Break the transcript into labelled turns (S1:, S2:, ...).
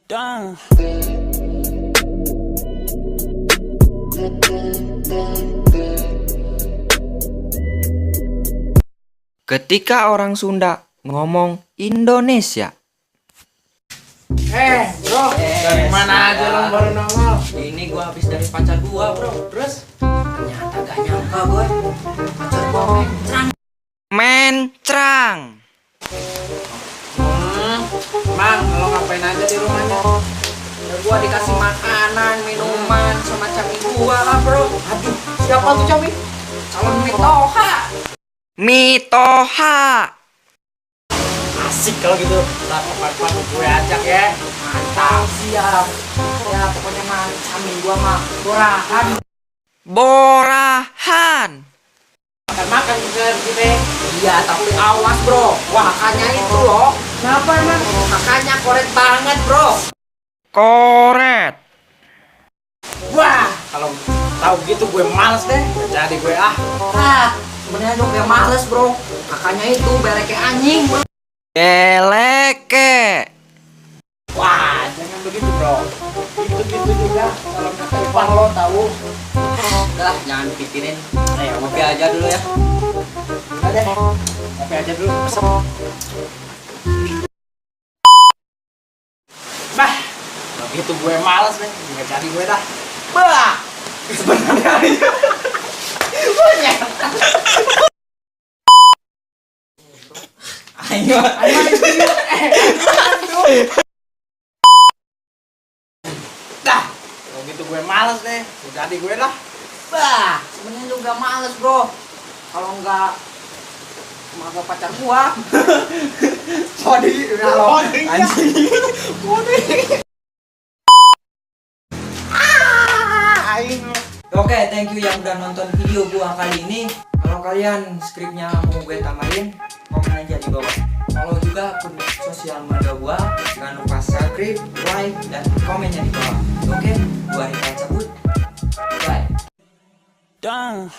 S1: Dang.
S2: Ketika orang Sunda ngomong Indonesia,
S3: Bro, dari mana aja lo baru nongol?
S2: ini gua habis dari pacar gua, bro. Terus
S3: Ternyata gak nyangka gue, pacar gue mencrang.
S2: mencrang.
S3: Mang, lo ngapain aja di rumahnya? Ya gua dikasih makanan, minuman, sama Cami gua lah bro. Aduh, siapa tuh Cami? Calon Mitoha.
S2: Mitoha.
S3: Asik kalau gitu. Ntar kapan-kapan gue ajak ya. Mantap, siap. Ya pokoknya mah Cami gua mah borahan.
S2: Borahan.
S3: Makan juga gitu. Iya, tapi awas bro. Wah, kakaknya itu loh. Kenapa emang? Kakaknya koret banget bro.
S2: Koret.
S3: Wah, kalau tahu gitu gue males deh. Nggak jadi gue sebenarnya gue males bro. Kakaknya itu bereke anjing bro.
S2: Geleke.
S3: Wah, jangan begitu bro. Gitu-gitu juga kalau kata Ivan lo tahu.
S2: Udah, jangan pikirin. Ayo ngopi aja dulu ya.
S3: Udah deh, kopi aja dulu. Pesep. Bah, kalau gitu gue males deh. Nggak jadi gue dah. Bah, sebenarnya aja. Banyak.
S2: Ayo.
S3: Dah, kalau gitu gue males deh. Nggak jadi gue dah. Bah, sebenarnya juga males bro. Kalau nggak sama pacar gua. Sorry, kalau anjing.
S2: Oke, thank you yang udah nonton video gua kali ini. Kalau kalian skripnya mau gue tambahin, komen aja di bawah. Follow juga akun sosial media gua. Jangan lupa subscribe, like, dan komennya di bawah. Oke, gua Rika cabut. Bye.
S1: Dang.